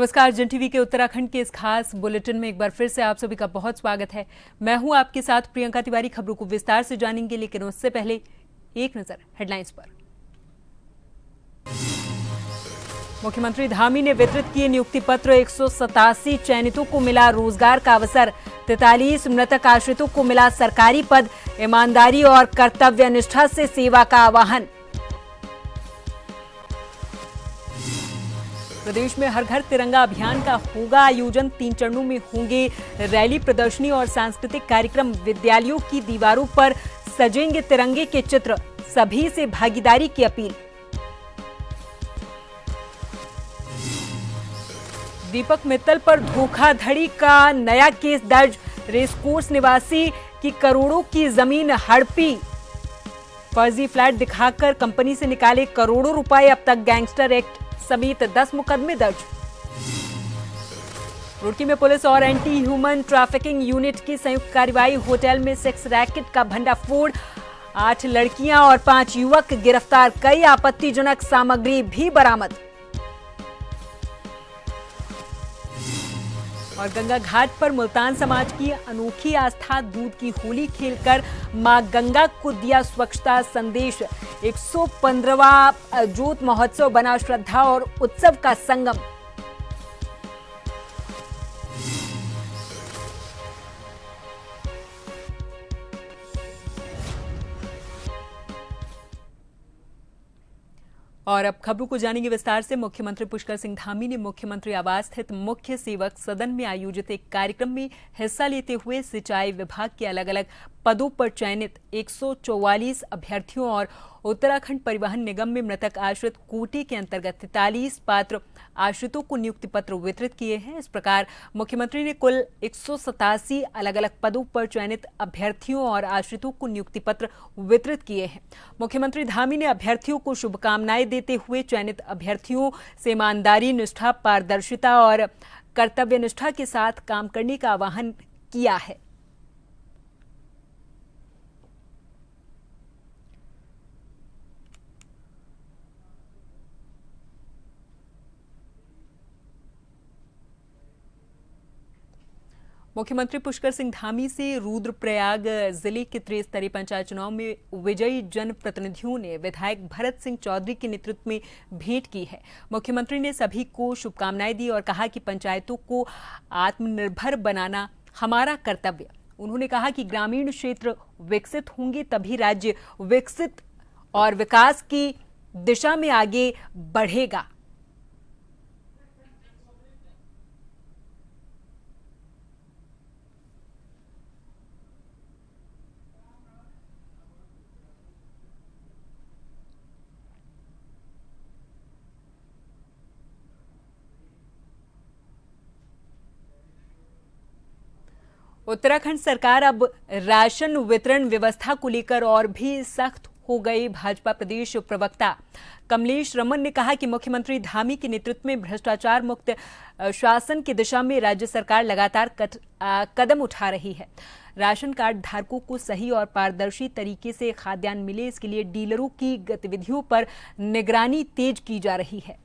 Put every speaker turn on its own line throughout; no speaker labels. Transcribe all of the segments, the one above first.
नमस्कार। जन टीवी के उत्तराखंड के इस खास बुलेटिन में एक बार फिर से आप सभी का बहुत स्वागत है। मैं हूं आपके साथ प्रियंका तिवारी। खबरों को विस्तार से जानेंगे, लेकिन उससे पहले एक नजर हेडलाइंस पर। मुख्यमंत्री धामी ने वितरित किए नियुक्ति पत्र। 187 चयनितों को मिला रोजगार का अवसर। 43 मृतक आश्रितों को मिला सरकारी पद। ईमानदारी और कर्तव्य निष्ठा से सेवा का आह्वान। प्रदेश में हर घर तिरंगा अभियान का होगा आयोजन। 3 चरणों में होंगे रैली, प्रदर्शनी और सांस्कृतिक कार्यक्रम। विद्यालयों की दीवारों पर सजेंगे तिरंगे के चित्र। सभी से भागीदारी की अपील। दीपक मित्तल पर धोखाधड़ी का नया केस दर्ज। रेसकोर्स निवासी की करोड़ों की जमीन हड़पी। फर्जी फ्लैट दिखाकर कंपनी से निकाले करोड़ों रुपए। अब तक गैंगस्टर एक्ट समेत 10 मुकदमे दर्ज। रुड़की में पुलिस और एंटी ह्यूमन ट्रैफिकिंग यूनिट की संयुक्त कार्रवाई। होटल में सेक्स रैकेट का भंडाफोड़। 8 लड़कियां और 5 युवक गिरफ्तार। कई आपत्तिजनक सामग्री भी बरामद। और गंगा घाट पर मुल्तान समाज की अनोखी आस्था। दूध की होली खेलकर मां गंगा को दिया स्वच्छता संदेश। 115वां जोत महोत्सव बना श्रद्धा और उत्सव का संगम। और अब खबरों को जानेंगे विस्तार से। मुख्यमंत्री पुष्कर सिंह धामी ने मुख्यमंत्री आवास स्थित मुख्य सेवक सदन में आयोजित एक कार्यक्रम में हिस्सा लेते हुए सिंचाई विभाग के अलग अलग पदों पर चयनित 144 अभ्यर्थियों और उत्तराखंड परिवहन निगम में मृतक आश्रित कोटे के अंतर्गत 43 पात्र आश्रितों को नियुक्ति पत्र वितरित किए हैं। इस प्रकार मुख्यमंत्री ने कुल 187 अलग अलग पदों पर चयनित अभ्यर्थियों और आश्रितों को नियुक्ति पत्र वितरित किए हैं। मुख्यमंत्री धामी ने अभ्यर्थियों को शुभकामनाएं देते हुए चयनित अभ्यर्थियों से ईमानदारी, निष्ठा, पारदर्शिता और कर्तव्य निष्ठा के साथ काम करने का आह्वान किया है। मुख्यमंत्री पुष्कर सिंह धामी से रुद्रप्रयाग जिले के त्रिस्तरीय पंचायत चुनाव में विजयी जनप्रतिनिधियों ने विधायक भरत सिंह चौधरी के नेतृत्व में भेंट की है। मुख्यमंत्री ने सभी को शुभकामनाएं दी और कहा कि पंचायतों को आत्मनिर्भर बनाना हमारा कर्तव्य। उन्होंने कहा कि ग्रामीण क्षेत्र विकसित होंगे तभी राज्य विकसित और विकास की दिशा में आगे बढ़ेगा। उत्तराखंड सरकार अब राशन वितरण व्यवस्था को लेकर और भी सख्त हो गई। भाजपा प्रदेश प्रवक्ता कमलेश रमन ने कहा कि मुख्यमंत्री धामी के नेतृत्व में भ्रष्टाचार मुक्त शासन की दिशा में राज्य सरकार लगातार कदम उठा रही है। राशन कार्ड धारकों को सही और पारदर्शी तरीके से खाद्यान्न मिले, इसके लिए डीलरों की गतिविधियों पर निगरानी तेज की जा रही है।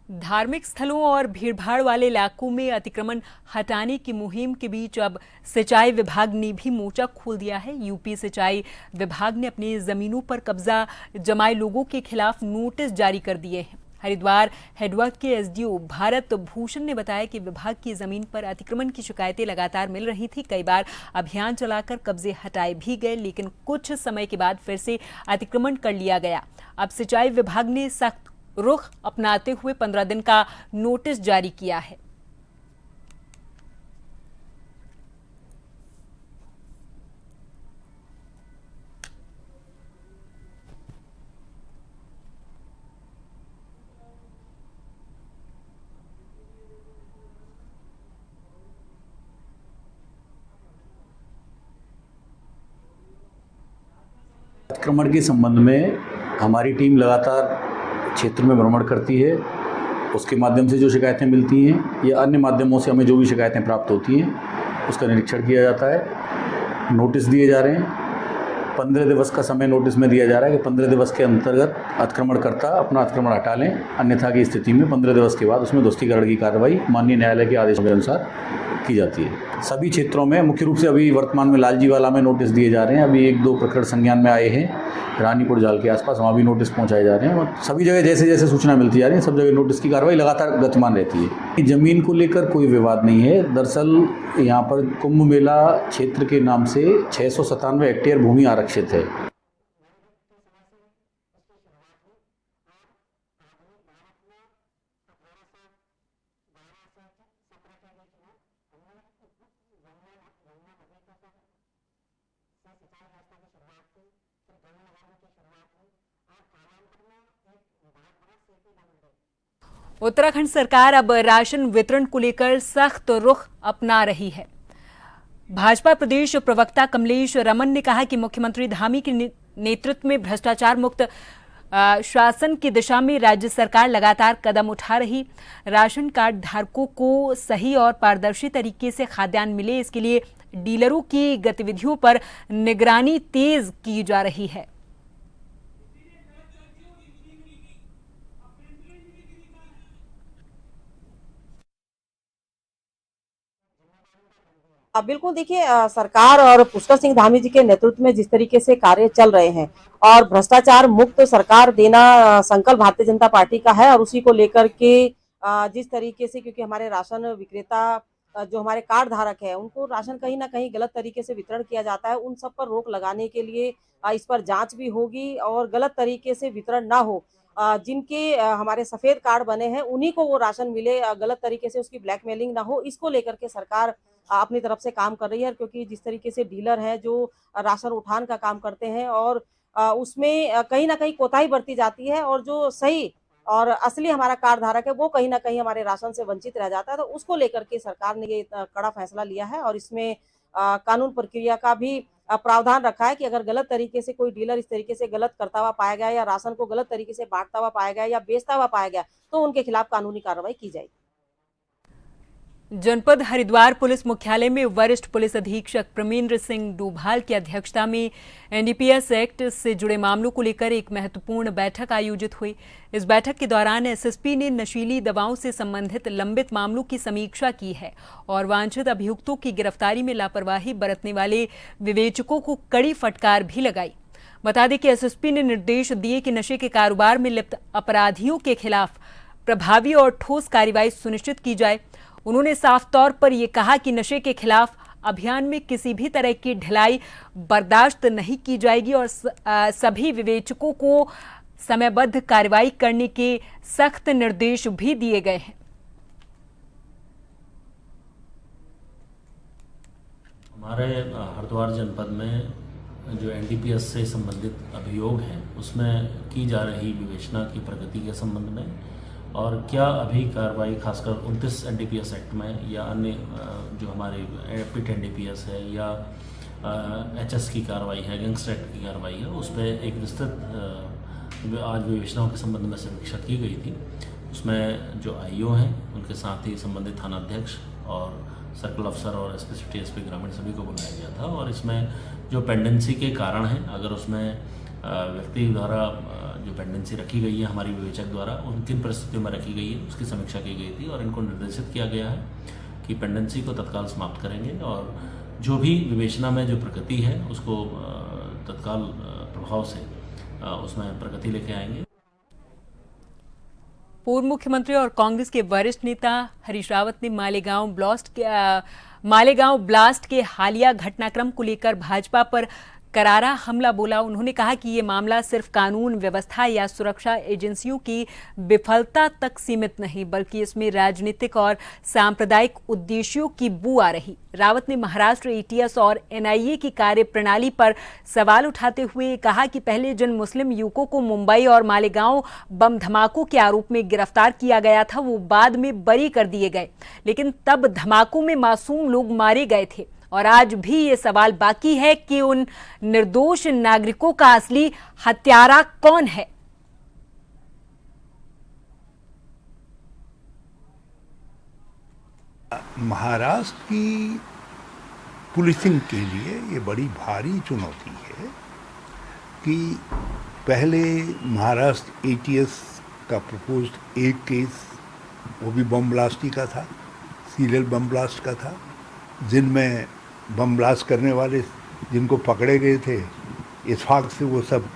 धार्मिक स्थलों और भीड़भाड़ वाले इलाकों में अतिक्रमण हटाने की मुहिम के बीच अब सिंचाई विभाग ने भी मोर्चा खोल दिया है। यूपी सिंचाई विभाग ने अपनी जमीनों पर कब्जा जमाए लोगों के खिलाफ नोटिस जारी कर दिए हैं। हरिद्वार हेडवर्क के एसडीओ भारत भूषण ने बताया कि विभाग की जमीन पर अतिक्रमण की शिकायतें लगातार मिल रही थी। कई बार अभियान चलाकर कब्जे हटाए भी गए, लेकिन कुछ समय के बाद फिर से अतिक्रमण कर लिया गया। अब सिंचाई विभाग ने सख्त रुख अपनाते हुए 15 दिन का नोटिस जारी किया है।
अतिक्रमण के संबंध में हमारी टीम लगातार क्षेत्र में भ्रमण करती है। उसके माध्यम से जो शिकायतें मिलती हैं या अन्य माध्यमों से हमें जो भी शिकायतें प्राप्त होती हैं उसका निरीक्षण किया जाता है। नोटिस दिए जा रहे हैं। 15 दिवस का समय नोटिस में दिया जा रहा है कि 15 दिवस के अंतर्गत अतिक्रमणकर्ता अपना अतिक्रमण हटा लें, अन्यथा की स्थिति में 15 दिवस के बाद उसमें ध्वस्तीकरण की कार्रवाई माननीय न्यायालय के आदेशों के अनुसार की जाती है। सभी क्षेत्रों में मुख्य रूप से अभी वर्तमान में लालजीवाला में नोटिस दिए जा रहे हैं। अभी 1-2 प्रकरण संज्ञान में आए हैं, रानीपुर जाल के आसपास, वहाँ भी नोटिस पहुँचाए जा रहे हैं। और सभी जगह जैसे जैसे सूचना मिलती जा रही है सब जगह नोटिस की कार्रवाई लगातार गतिमान रहती है। ज़मीन को लेकर कोई विवाद नहीं है। दरअसल यहाँ पर कुंभ मेला क्षेत्र के नाम से 697 हेक्टेयर भूमि आरक्षित है।
उत्तराखंड सरकार अब राशन वितरण को लेकर सख्त रुख अपना रही है। भाजपा प्रदेश प्रवक्ता कमलेश रमन ने कहा कि मुख्यमंत्री धामी के नेतृत्व में भ्रष्टाचार मुक्त शासन की दिशा में राज्य सरकार लगातार कदम उठा रही। राशन कार्ड धारकों को सही और पारदर्शी तरीके से खाद्यान्न मिले, इसके लिए डीलरों की गतिविधियों पर निगरानी तेज की जा रही है।
बिल्कुल, देखिए सरकार और पुष्कर सिंह धामी जी के नेतृत्व में जिस तरीके से कार्य चल रहे हैं और भ्रष्टाचार मुक्त सरकार देना संकल्प भारतीय जनता पार्टी का है और उसी को लेकर के जिस तरीके से, क्योंकि हमारे राशन विक्रेता जो हमारे कार्ड धारक है उनको राशन कहीं ना कहीं गलत तरीके से वितरण किया जाता है, उन सब पर रोक लगाने के लिए इस पर जांच भी होगी और गलत तरीके से वितरण ना हो। जिनके हमारे सफेद कार्ड बने हैं उन्हीं को वो राशन मिले, गलत तरीके से उसकी ब्लैकमेलिंग ना हो, इसको लेकर के सरकार अपनी तरफ से काम कर रही है। क्योंकि जिस तरीके से डीलर हैं जो राशन उठान का काम करते हैं और उसमें कहीं ना कहीं कोताही बरती जाती है और जो सही और असली हमारा कार्ड धारक है वो कहीं ना कहीं हमारे राशन से वंचित रह जाता है। तो उसको लेकर के सरकार ने ये कड़ा फैसला लिया है और इसमें कानून प्रक्रिया का भी प्रावधान रखा है कि अगर गलत तरीके से कोई डीलर इस तरीके से गलत करता हुआ पाया गया या राशन को गलत तरीके से बांटता हुआ पाया गया या बेचता हुआ पाया गया तो उनके खिलाफ कानूनी कार्रवाई की जाएगी।
जनपद हरिद्वार पुलिस मुख्यालय में वरिष्ठ पुलिस अधीक्षक प्रमेंद्र सिंह डोभाल की अध्यक्षता में एनडीपीएस एक्ट से जुड़े मामलों को लेकर एक महत्वपूर्ण बैठक आयोजित हुई। इस बैठक के दौरान एसएसपी ने नशीली दवाओं से संबंधित लंबित मामलों की समीक्षा की है और वांछित अभियुक्तों की गिरफ्तारी में लापरवाही बरतने वाले विवेचकों को कड़ी फटकार भी लगाई। बता दें कि एसएसपी ने निर्देश दिए कि नशे के कारोबार में लिप्त अपराधियों के खिलाफ प्रभावी और ठोस कार्रवाई सुनिश्चित की जाए। उन्होंने साफ तौर पर यह कहा कि नशे के खिलाफ अभियान में किसी भी तरह की ढिलाई बर्दाश्त नहीं की जाएगी और सभी विवेचकों को समयबद्ध कार्रवाई करने के सख्त निर्देश भी दिए गए हैं।
हमारे हरिद्वार जनपद में जो एनडीपीएस से संबंधित अभियोग हैं उसमें की जा रही विवेचना की प्रगति के संबंध में और क्या अभी कार्रवाई खासकर 29 एनडीपीएस एक्ट में या अन्य जो हमारे पिट एनडीपीएस है या एचएस की कार्रवाई है, गैंगस्टर एक्ट की कार्रवाई है, उस पर एक विस्तृत आज विवेचनाओं के संबंध में समीक्षा की गई थी। उसमें जो आईओ हैं उनके साथ ही संबंधित थानाध्यक्ष और सर्कल अफसर और एसपी सिटी एसपी ग्रामीण सभी को बुलाया गया था और इसमें जो पेंडेंसी के कारण हैं, अगर उसमें व्यक्ति द्वारा जो पेंडेंसी रखी गई है हमारी विवेचक द्वारा उन किन परिस्थितियों में रखी गई है उसकी समीक्षा की गई थी और इनको निर्देशित किया गया है कि पेंडेंसी को तत्काल समाप्त करेंगे और जो भी विवेचना में जो प्रगति है उसको तत्काल प्रभाव से उसमें प्रगति लेके आएंगे।
पूर्व मुख्यमंत्री और कांग्रेस के वरिष्ठ नेता हरीश रावत ने मालेगांव ब्लास्ट के हालिया घटनाक्रम को लेकर भाजपा पर करारा हमला बोला। उन्होंने कहा कि ये मामला सिर्फ कानून व्यवस्था या सुरक्षा एजेंसियों की विफलता तक सीमित नहीं बल्कि इसमें राजनीतिक और सांप्रदायिक उद्देश्यों की बू आ रही। रावत ने महाराष्ट्र एटीएस और एनआईए की कार्यप्रणाली पर सवाल उठाते हुए कहा कि पहले जिन मुस्लिम युवकों को मुंबई और मालेगांव बम धमाकों के आरोप में गिरफ्तार किया गया था वो बाद में बरी कर दिए गए, लेकिन तब धमाकों में मासूम लोग मारे गए थे और आज भी ये सवाल बाकी है कि उन निर्दोष नागरिकों का असली हत्यारा कौन है।
महाराष्ट्र की पुलिसिंग के लिए ये बड़ी भारी चुनौती है कि पहले महाराष्ट्र ATS का प्रपोज्ड एक केस, वो भी बम ब्लास्टी का था, सीरियल बम ब्लास्ट का था, जिनमें बम ब्लास्ट करने वाले जिनको पकड़े गए थे इत्फाक से वो सब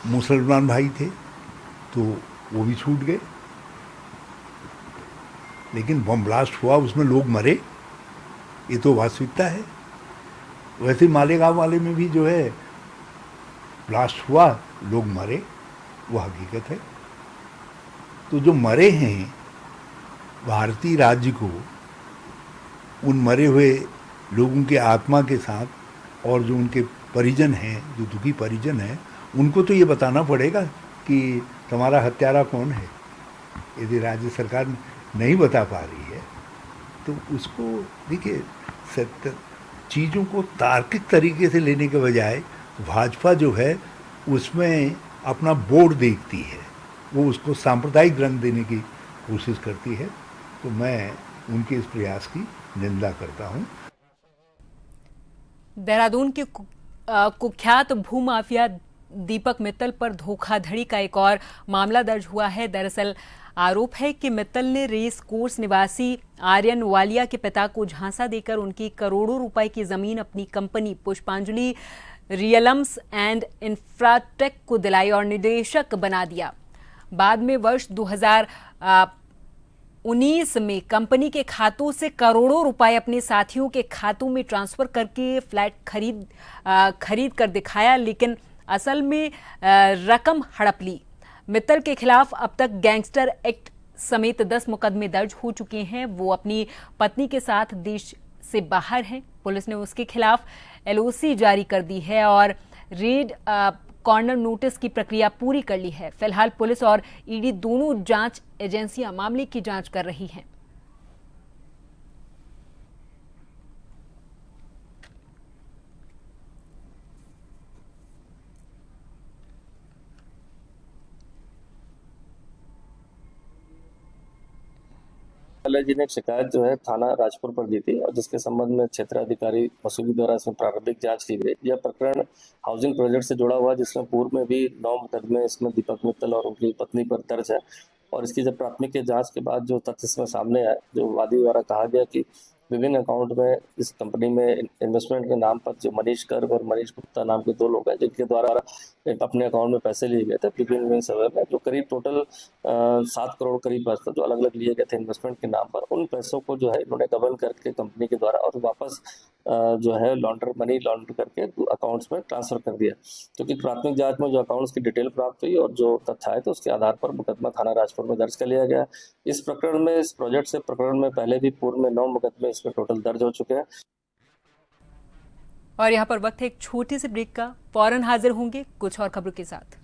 मुसलमान भाई थे, तो वो भी छूट गए। लेकिन बम ब्लास्ट हुआ, उसमें लोग मरे, ये तो वास्तविकता है। वैसे मालेगांव वाले में भी जो है ब्लास्ट हुआ, लोग मरे, वो हकीकत है। तो जो मरे हैं, भारतीय राज्य को उन मरे हुए लोगों के आत्मा के साथ और जो उनके परिजन हैं, जो दुखी परिजन हैं, उनको तो ये बताना पड़ेगा कि तुम्हारा हत्यारा कौन है। यदि राज्य सरकार नहीं बता पा रही है तो उसको देखिए, चीज़ों को तार्किक तरीके से लेने के बजाय भाजपा जो है उसमें अपना बोर्ड देखती है, वो उसको सांप्रदायिक रंग देने की कोशिश करती है। तो मैं उनके इस प्रयास की निंदा करता हूँ।
देहरादून के कुख्यात भूमाफिया दीपक मित्तल पर धोखाधड़ी का एक और मामला दर्ज हुआ है। दरअसल आरोप है कि मित्तल ने रेस कोर्स निवासी आर्यन वालिया के पिता को झांसा देकर उनकी करोड़ों रुपए की जमीन अपनी कंपनी पुष्पांजलि रियलम्स एंड इंफ्राटेक को दिलाई और निदेशक बना दिया। बाद में वर्ष 2019 में कंपनी के खातों से करोड़ों रुपए अपने साथियों के खातों में ट्रांसफर करके फ्लैट खरीद कर दिखाया, लेकिन असल में रकम हड़प ली। मित्तल के खिलाफ अब तक गैंगस्टर एक्ट समेत 10 मुकदमे दर्ज हो चुके हैं। वो अपनी पत्नी के साथ देश से बाहर हैं। पुलिस ने उसके खिलाफ LOC जारी कर दी है और रेड कॉर्नर नोटिस की प्रक्रिया पूरी कर ली है। फिलहाल पुलिस और ED दोनों जांच एजेंसियां मामले की जांच कर रही हैं।
जी ने एक शिकायत जो है थाना राजपुर पर दी थी और जिसके संबंध में क्षेत्राधिकारी मसूरी द्वारा इसमें प्रारंभिक जांच की गई। यह प्रकरण हाउसिंग प्रोजेक्ट से जुड़ा हुआ, जिसमें पूर्व में भी 9 मुकदमे इसमें दीपक मित्तल और उनकी पत्नी पर दर्ज है। और इसकी जब प्राथमिक जांच के बाद जो तथ्य इसमें सामने आए, जो वादी द्वारा कहा गया कि विभिन्न अकाउंट में इस कंपनी में इन्वेस्टमेंट के नाम पर जो मनीष गर्ग और मनीष गुप्ता नाम के 2 लोग हैं, जिनके द्वारा अपने अकाउंट में पैसे लिए गए थे विभिन्न समय में, जो करीब टोटल 7 करोड़ करीब पैसे जो अलग अलग लिए गए थे इन्वेस्टमेंट के नाम पर, उन पैसों को जो है इन्होंने गबन करके कंपनी के द्वारा और वापस जो है मनी लॉन्ड्र करके अकाउंट्स में ट्रांसफर कर दिया। क्योंकि प्राथमिक जांच में जो अकाउंट्स की डिटेल प्राप्त हुई और जो तथ्य आए थे उसके आधार पर मुकदमा थाना राजपुर में दर्ज कर लिया गया। इस प्रकरण में, इस प्रोजेक्ट से प्रकरण में पहले भी पूर्व में 9 मुकदमे इसमें टोटल दर्ज हो चुके हैं।
और यहाँ पर वक्त है एक छोटी सी ब्रेक का। फौरन हाजिर होंगे कुछ और खबरों के साथ।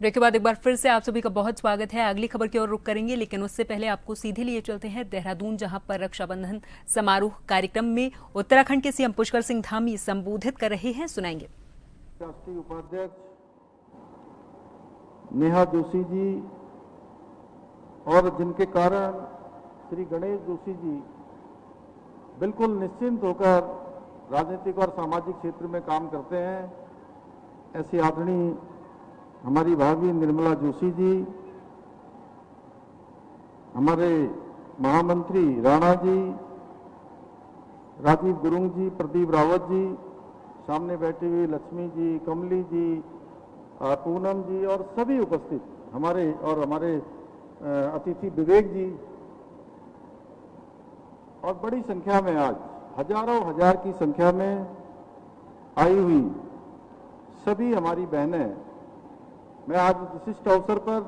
ब्रेक के बाद एक बार फिर से आप सभी का बहुत स्वागत है। अगली खबर की ओर रुख करेंगे, लेकिन उससे पहले आपको सीधे लिए चलते हैं देहरादून, जहां पर रक्षाबंधन समारोह कार्यक्रम में उत्तराखंड के CM पुष्कर सिंह धामी संबोधित कर रहे हैं। सुनाएंगे।
राष्ट्रीय उपाध्यक्ष नेहा जोशी जी और जिनके कारण श्री गणेश जोशी जी बिल्कुल निश्चिंत होकर राजनीतिक और सामाजिक क्षेत्र में काम करते हैं, ऐसी आदरणीय हमारी भाभी निर्मला जोशी जी, हमारे महामंत्री राणा जी, राजीव गुरुंग जी, प्रदीप रावत जी, सामने बैठी हुई लक्ष्मी जी, कमली जी, पूनम जी और सभी उपस्थित हमारे अतिथि विवेक जी, और बड़ी संख्या में आज हजारों हजार की संख्या में आई हुई सभी हमारी बहनें, मैं आज विशिष्ट अवसर पर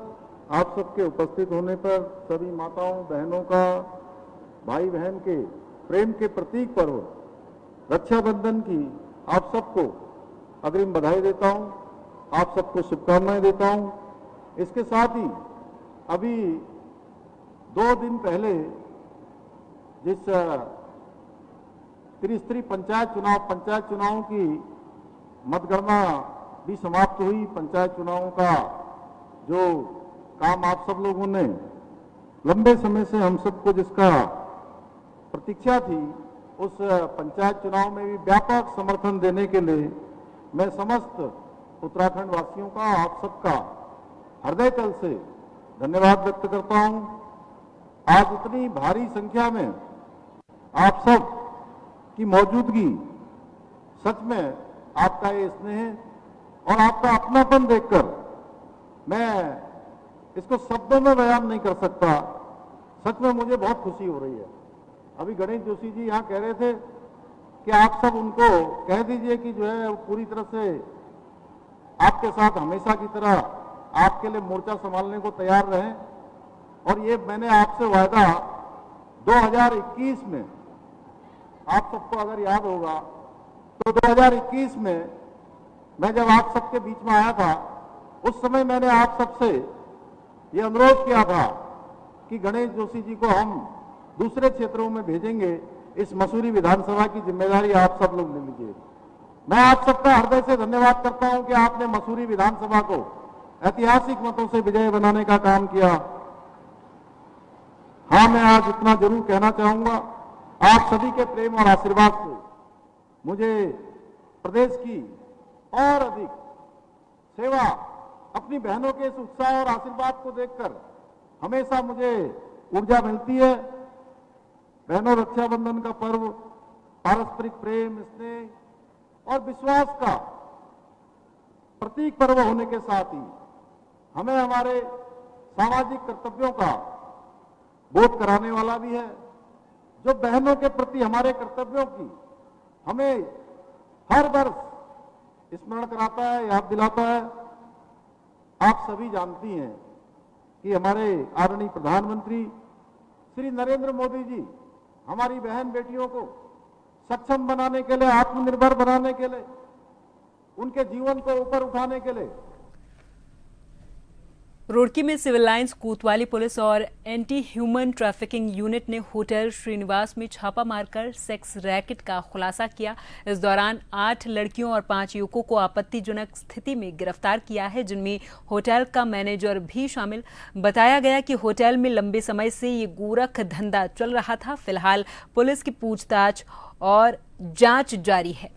आप सबके उपस्थित होने पर सभी माताओं बहनों का, भाई बहन के प्रेम के प्रतीक पर्व रक्षाबंधन की आप सबको अग्रिम बधाई देता हूं, आप सबको शुभकामनाएं देता हूं। इसके साथ ही अभी 2 दिन पहले जिस त्रिस्तरीय पंचायत चुनावों की मतगणना भी समाप्त हुई, पंचायत चुनावों का जो काम आप सब लोगों ने लंबे समय से हम सबको जिसका प्रतीक्षा थी, उस पंचायत चुनाव में भी व्यापक समर्थन देने के लिए मैं समस्त उत्तराखंड वासियों का, आप सबका हृदय तल से धन्यवाद व्यक्त करता हूं। आज इतनी भारी संख्या में आप सब की मौजूदगी, सच में आपका ये स्नेह और आपका अपनापन देखकर मैं इसको शब्दों में बयान नहीं कर सकता। सच में मुझे बहुत खुशी हो रही है। अभी गणेश जोशी जी यहाँ कह रहे थे कि आप सब उनको कह दीजिए कि जो है पूरी तरह से आपके साथ हमेशा की तरह आपके लिए मोर्चा संभालने को तैयार रहें। और ये मैंने आपसे वायदा 2021 में, आप सबको अगर याद होगा तो 2021 में मैं जब आप सबके बीच में आया था, उस समय मैंने आप सबसे ये अनुरोध किया था कि गणेश जोशी जी को हम दूसरे क्षेत्रों में भेजेंगे, इस मसूरी विधानसभा की जिम्मेदारी आप सब लोग ले लीजिए। मैं आप सबका हृदय से धन्यवाद करता हूं कि आपने मसूरी विधानसभा को ऐतिहासिक मतों से विजय बनाने का काम किया। हाँ, मैं आज इतना जरूर कहना चाहूंगा, आप सभी के प्रेम और आशीर्वाद से मुझे प्रदेश की और अधिक सेवा, अपनी बहनों के इस उत्साह और आशीर्वाद को देखकर हमेशा मुझे ऊर्जा मिलती है। बहनों, रक्षाबंधन का पर्व पारस्परिक प्रेम, स्नेह और विश्वास का प्रतीक पर्व होने के साथ ही हमें हमारे सामाजिक कर्तव्यों का बोध कराने वाला भी है, जो बहनों के प्रति हमारे कर्तव्यों की हमें हर वर्ष स्मरण कराता है, याद दिलाता है। आप सभी जानती हैं कि हमारे आदरणीय प्रधानमंत्री श्री नरेंद्र मोदी जी हमारी बहन बेटियों को सक्षम बनाने के लिए, आत्मनिर्भर बनाने के लिए, उनके जीवन को ऊपर उठाने के लिए
रुड़की में सिविल लाइंस, कोतवाली पुलिस और एंटी ह्यूमन ट्रैफिकिंग यूनिट ने होटल श्रीनिवास में छापा मारकर सेक्स रैकेट का खुलासा किया। इस दौरान 8 लड़कियों और 5 युवकों को आपत्तिजनक स्थिति में गिरफ्तार किया है, जिनमें होटल का मैनेजर भी शामिल। बताया गया कि होटल में लंबे समय से ये गोरख धंधा चल रहा था। फिलहाल पुलिस की पूछताछ और जांच जारी है।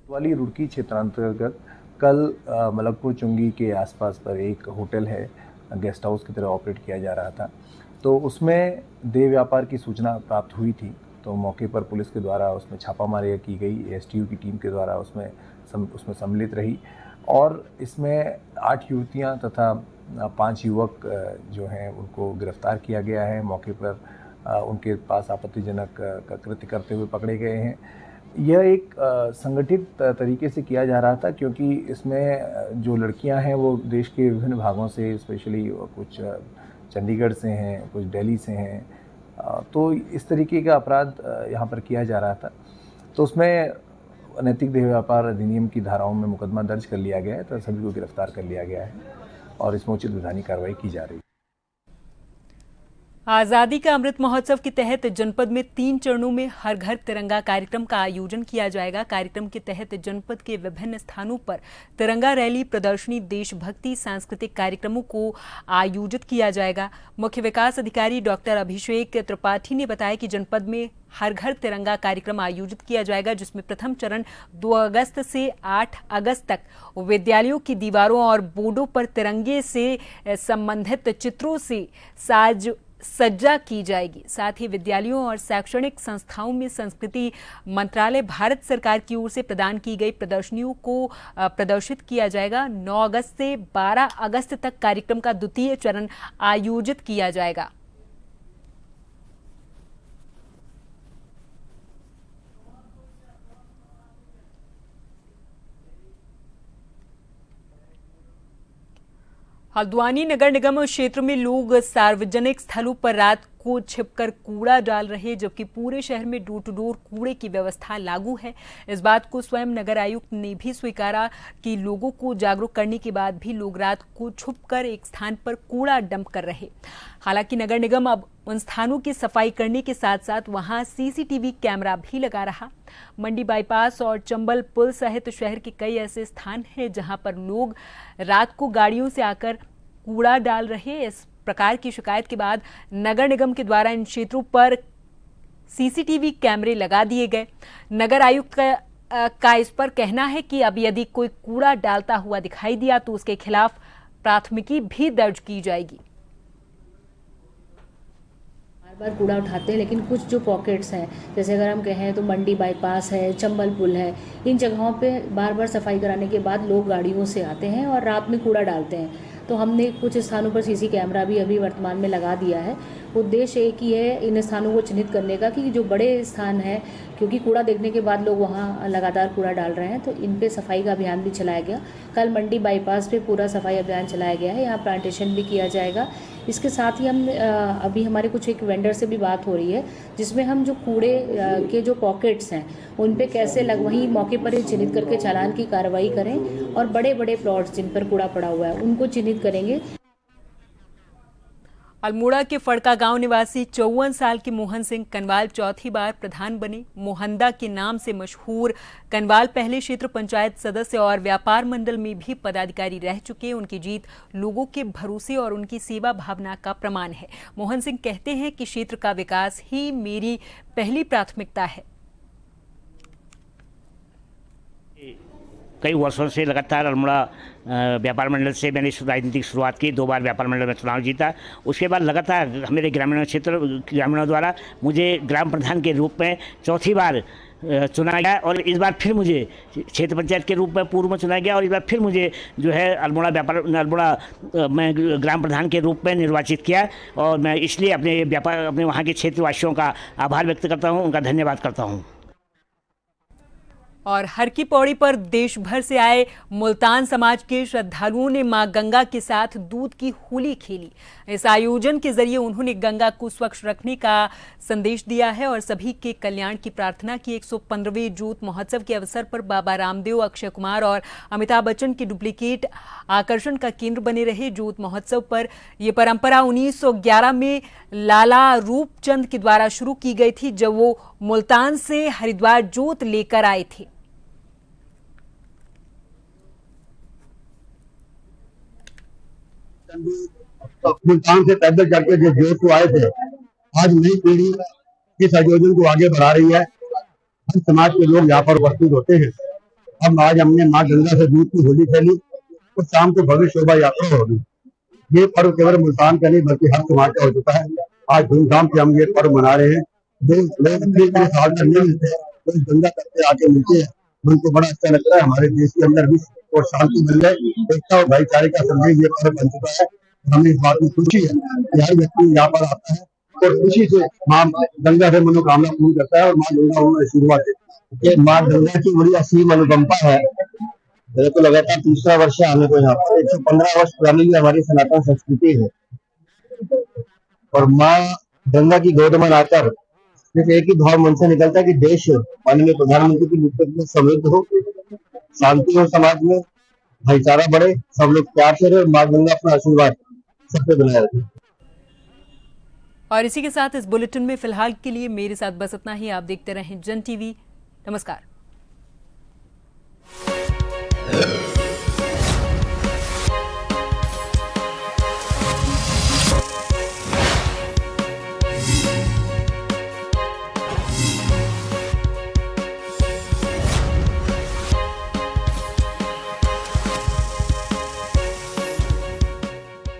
वाली रुड़की क्षेत्रांतर्गत कल मलकपुर चुंगी के आसपास पर एक होटल है, गेस्ट हाउस की तरह ऑपरेट किया जा रहा था। तो उसमें देह व्यापार की सूचना प्राप्त हुई थी, तो मौके पर पुलिस के द्वारा उसमें छापामारी की गई। एसटीयू की टीम के द्वारा उसमें सम्मिलित रही और इसमें 8 युवतियां तथा 5 युवक जो हैं उनको गिरफ्तार किया गया है। मौके पर उनके पास आपत्तिजनक कृत्य करते हुए पकड़े गए हैं। यह एक संगठित तरीके से किया जा रहा था, क्योंकि इसमें जो लड़कियां हैं वो देश के विभिन्न भागों से, स्पेशली कुछ चंडीगढ़ से हैं, कुछ दिल्ली से हैं, तो इस तरीके का अपराध यहाँ पर किया जा रहा था। तो उसमें अनैतिक देह व्यापार अधिनियम की धाराओं में मुकदमा दर्ज कर लिया गया है, तो सभी को गिरफ्तार कर लिया गया है और इसमें उचित विधायी कार्रवाई की जा रही है।
आज़ादी का अमृत महोत्सव के तहत जनपद में 3 चरणों में हर घर तिरंगा कार्यक्रम का आयोजन किया जाएगा। कार्यक्रम के तहत जनपद के विभिन्न स्थानों पर तिरंगा रैली, प्रदर्शनी, देशभक्ति, सांस्कृतिक कार्यक्रमों को आयोजित किया जाएगा। मुख्य विकास अधिकारी डॉक्टर अभिषेक त्रिपाठी ने बताया कि जनपद में हर घर तिरंगा कार्यक्रम आयोजित किया जाएगा, जिसमें प्रथम चरण 2 अगस्त से 8 अगस्त तक विद्यालयों की दीवारों और बोर्डों पर तिरंगे से संबंधित चित्रों से सज्जा की जाएगी। साथ ही विद्यालयों और शैक्षणिक संस्थाओं में संस्कृति मंत्रालय भारत सरकार की ओर से प्रदान की गई प्रदर्शनियों को प्रदर्शित किया जाएगा। 9 अगस्त से 12 अगस्त तक कार्यक्रम का द्वितीय चरण आयोजित किया जाएगा। हल्द्वानी नगर निगम क्षेत्र में लोग सार्वजनिक स्थलों पर रात को छिपकर कूड़ा डाल रहे, जबकि पूरे शहर में डोर टू डोर कूड़े की व्यवस्था लागू है। इस बात को स्वयं नगर आयुक्त ने भी स्वीकारा कि लोगों को जागरूक करने के बाद भी लोग रात को छुपकर एक स्थान पर कूड़ा डंप कर रहे। हालांकि नगर निगम अब उन स्थानों की सफाई करने के साथ साथ वहां सीसीटीवी कैमरा भी लगा रहा। मंडी बाईपास और चंबल पुल सहित शहर के कई ऐसे स्थान हैं जहां पर लोग रात को गाड़ियों से आकर कूड़ा डाल रहे। इस प्रकार की शिकायत के बाद नगर निगम के द्वारा इन क्षेत्रों पर सीसीटीवी कैमरे लगा दिए गए। नगर आयुक्त का इस पर कहना है कि अब यदि कोई कूड़ा डालता हुआ दिखाई दिया तो उसके खिलाफ प्राथमिकी भी दर्ज की जाएगी।
बार कूड़ा उठाते हैं, लेकिन कुछ जो पॉकेट्स हैं, जैसे अगर हम कहें तो मंडी बाईपास है, चंबल पुल है, इन जगहों पे बार बार सफाई कराने के बाद लोग गाड़ियों से आते हैं और रात में कूड़ा डालते हैं। तो हमने कुछ स्थानों पर सीसी कैमरा भी अभी वर्तमान में लगा दिया है। उद्देश्य एक ही है इन स्थानों को चिन्हित करने का कि जो बड़े स्थान हैं, क्योंकि कूड़ा देखने के बाद लोग वहाँ लगातार कूड़ा डाल रहे हैं, तो इन पे सफाई का अभियान भी चलाया गया। कल मंडी बाईपास पे पूरा सफाई अभियान चलाया गया है, यहाँ प्लांटेशन भी किया जाएगा। इसके साथ ही हम अभी हमारे कुछ एक वेंडर से भी बात हो रही है, जिसमें हम जो कूड़े के जो पॉकेट्स हैं उन पे कैसे वहीं मौके पर ही चिन्हित करके चालान की कार्रवाई करें, और बड़े बड़े प्लॉट्स जिन पर कूड़ा पड़ा हुआ है उनको चिन्हित करेंगे।
अल्मोड़ा के फड़का गांव निवासी 54 साल के मोहन सिंह कनवाल चौथी बार प्रधान बने। मोहंदा के नाम से मशहूर कनवाल पहले क्षेत्र पंचायत सदस्य और व्यापार मंडल में भी पदाधिकारी रह चुके। उनकी जीत लोगों के भरोसे और उनकी सेवा भावना का प्रमाण है। मोहन सिंह कहते हैं कि क्षेत्र का विकास ही मेरी पहली प्राथमिकता है।
कई वर्षों से लगातार अल्मोड़ा व्यापार मंडल से मैंने राजनीतिक शुरुआत की। 2 बार व्यापार मंडल में चुनाव जीता। उसके बाद लगातार मेरे ग्रामीणों द्वारा मुझे ग्राम प्रधान के रूप में चौथी बार चुना गया, और इस बार फिर मुझे क्षेत्र पंचायत के रूप में पूर्व में चुना गया, और इस बार फिर मुझे जो है अल्मोड़ा मैं ग्राम प्रधान के रूप में निर्वाचित किया। और मैं इसलिए अपने वहाँ के क्षेत्रवासियों का आभार व्यक्त करता हूँ, उनका धन्यवाद करता हूँ।
और हर की पौड़ी पर देश भर से आए मुल्तान समाज के श्रद्धालुओं ने मां गंगा के साथ दूध की होली खेली। इस आयोजन के जरिए उन्होंने गंगा को स्वच्छ रखने का संदेश दिया है और सभी के कल्याण की प्रार्थना की। 115वें जोत महोत्सव के अवसर पर बाबा रामदेव, अक्षय कुमार और अमिताभ बच्चन के डुप्लीकेट आकर्षण का केंद्र बने रहे। जोत महोत्सव पर यह परंपरा 1911 में लाला रूपचंद के द्वारा शुरू की गई थी, जब वो मुल्तान से हरिद्वार जोत लेकर आए थे।
मुल्तान से पैदल चलकर जो जोत को आए थे, आज नई पीढ़ी इस आयोजन को आगे बढ़ा रही है। हर समाज के लोग यहाँ पर उपस्थित होते हैं। अब आज हमने माँ गंगा से दूध की होली खेली और शाम को भव्य शोभा यात्रा होगी। ये पर्व केवल मुल्तान का नहीं बल्कि हर समाज का हो चुका है। आज धूमधाम से हम ये पर्व मना रहे हैं। जो लोग अपने साल में नहीं मिलते, तो गंगा तट पे आके मिलते हैं, उनको बड़ा अच्छा लगता है। हमारे देश के अंदर भी और शांति मिल जाए, एकता और भाईचारे का संदेश ये पर्व बन चुका है। हमें इस बात में खुशी है कि हर व्यक्ति यहाँ पर आता है और खुशी से माँ गंगा से मनोकामना पूर्ण करता है और माँ गंगा उन्हें आशीर्वाद देती है। माँ गंगा की बड़ी असीम अनुकंपा है। मेरे को लगातार 3रा वर्ष आने को यहाँ पर 115 वर्ष पुरानी हमारी सनातन संस्कृति है, और माँ गंगा की गोद में आकर सिर्फ एक ही भाव मन से निकलता है कि देश माननीय प्रधानमंत्री की नेतृत्व में समृद्ध हो, शांति हो, समाज में भाईचारा बढ़े, सब लोग प्यार से रहे और माँ गंगा अपना आशीर्वाद सब पे बनाए रखे।
और इसी के साथ इस बुलेटिन में फिलहाल के लिए मेरे साथ बस इतना ही। आप देखते रहें जन टीवी। नमस्कार।